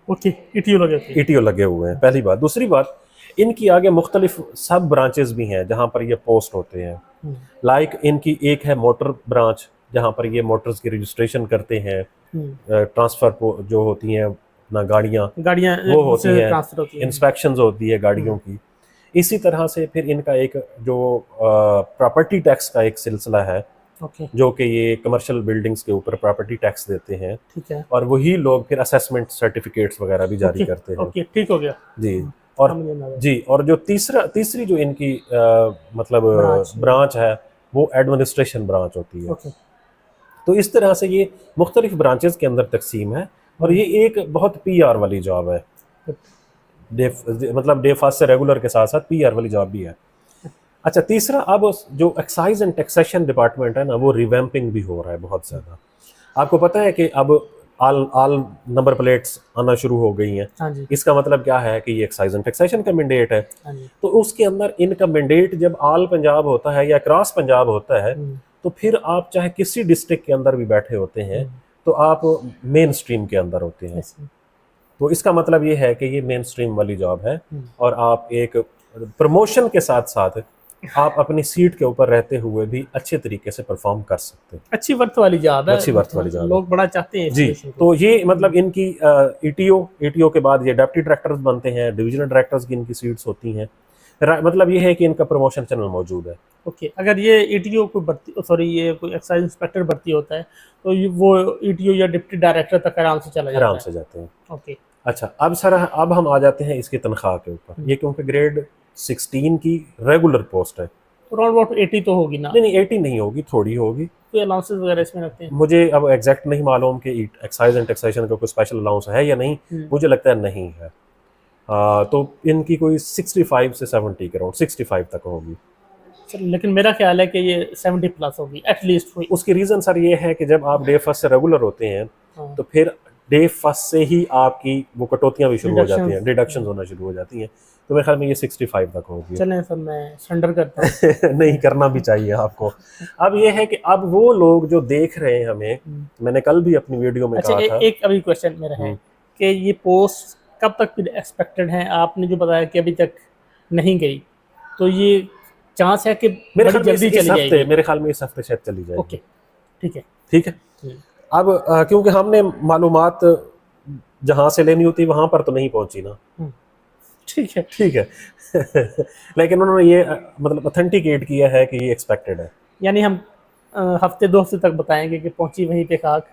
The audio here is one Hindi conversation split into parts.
ओके, ईटीओ लगे थे। ईटीओ लगे हुए हैं, पहली बात। दूसरी बात, इनकी आगे मुख्तलिफ सब ब्रांचेस भी हैं जहाँ पर ये पोस्ट होते हैं। लाइक इनकी एक है मोटर ब्रांच, जहाँ पर ये मोटर्स की रजिस्ट्रेशन करते हैं, ट्रांसफर जो होती हैं अपना गाड़ियाँ वो होती हैं, ट्रांसफर होती है। इंस्पेक्शंस होती है गाड़ियों की। इसी तरह से फिर इनका एक जो प्रॉपर्टी टैक्स का एक सिलसिला है, ओके, जो कि ये कमर्शियल बिल्डिंग्स के ऊपर प्रॉपर्टी टैक्स देते हैं, ठीक है। और वही लोग फिर असेसमेंट सर्टिफिकेट्स वगैरह भी जारी करते हैं। ओके, ठीक हो गया जी। और जी, और जो तीसरी जो इनकी मतलब ब्रांच है, वो एडमिनिस्ट्रेशन ब्रांच होती है। ओके, तो इस तरह से ये मुख्तलिफ ब्रांचेस के अंदर तकसीम है, और ये एक बहुत पीआर वाली जॉब है। मतलब डे फर्स्ट से रेगुलर के साथ साथ पीआर वाली जॉब भी है। अच्छा, तीसरा, अब जो एक्साइज एंड टैक्सेशन डिपार्टमेंट है ना, वो रिवैम्पिंग भी हो रहा है बहुत ज़्यादा। आपको पता है कि अब आल नंबर प्लेट्स आना शुरू हो गई हैं। हाँ जी, इसका मतलब क्या है कि ये एक्साइज एंड टैक्सेशन का मैंडेट है। हाँ जी। तो उसके अंदर इनका मैंडेट जब आल पंजाब होता है या क्रॉस पंजाब होता है, तो फिर आप चाहे किसी डिस्ट्रिक्ट के अंदर भी बैठे होते हैं, तो आप मेन स्ट्रीम के अंदर होते हैं। तो इसका मतलब ये है कि ये मेन स्ट्रीम वाली जॉब है, और आप एक प्रमोशन के साथ साथ आप अपनी सीट के ऊपर रहते हुए भी अच्छे तरीके से परफॉर्म कर सकते हैं। अच्छी वर्थ वाली जॉब है, अच्छी वर्थ वाली जॉब लोग बड़ा चाहते हैं जी। तो ये मतलब इनकी ईटीओ के बाद ये डिप्टी डायरेक्टर्स बनते हैं, डिविजनल डायरेक्टर्स की इनकी सीट्स होती हैं। मतलब ये है कि इनका प्रमोशन चैनल मौजूद है। ओके, अगर ये ईटीओ को भर्ती, सॉरी, ये कोई एक्साइज इंस्पेक्टर भर्ती होता है, तो वो ईटीओ या डिप्टी डायरेक्टर तक आराम से चला जाता है। आराम से जाते हैं। ओके, अच्छा, अब सर, अब हम आ जाते हैं इसकी तनख्वाह के ऊपर। ये क्योंकि ग्रेड 16 की रेगुलर पोस्ट है, अराउंड अबाउट 80 तो होगी ना? नहीं 80 नहीं होगी, थोड़ी होगी। कोई अलाउंसेस वगैरह इसमें रखते हैं? मुझे अब एग्जैक्ट नहीं मालूम कि एक्साइज एंड टैक्सेशन का कोई स्पेशल अलाउंस है या नहीं, मुझे लगता है नहीं है। तो इनकी कोई 65 से 70 के अराउंड 65 तक होगी। सर, लेकिन मेरा ख्याल है कि ये 70 प्लस होगी एटलीस्ट। उसकी रीज़न सर ये है कि जब आप डे फर्स्ट से रेगुलर होते हैं, तो फिर डे फर्स्ट से ही आपकी वो कटौतियाँ भी शुरू हो जाती हैं, डिडक्शंस होना शुरू हो जाती हैं। तो मेरे ख्याल में ये 65 तक होगी। चलें सर, मैं सरेंडर करता हूँ। नहीं, करना भी चाहिए आपको। अब ये है कि अब वो लोग जो देख रहे हैं हमें, मैंने कल भी अपनी वीडियो में कहा था। एक अभी क्वेश्चन मेरा है कि ये पोस्ट कब तक फिर एक्सपेक्टेड है? आपने जो बताया कि अभी तक नहीं गई, तो ये चांस है कि मेरे बड़ी जल्दी चली जाएगी? मेरे ख्याल में इस हफ्ते शायद चली जाएगी। ओके, ठीक है, ठीक है। अब क्योंकि हमने मालूमात जहाँ से लेनी होती वहाँ पर तो नहीं पहुँची ना। ठीक है, ठीक है। लेकिन उन्होंने ये मतलब ऑथेंटिकेट किया है कि ये एक्सपेक्टेड है। यानी हम हफ्ते 2 हफ्ते तक बताएंगे कि पहुंची वहीं पे खाक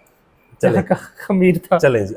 जहाँ का खमीर था। चलें जी।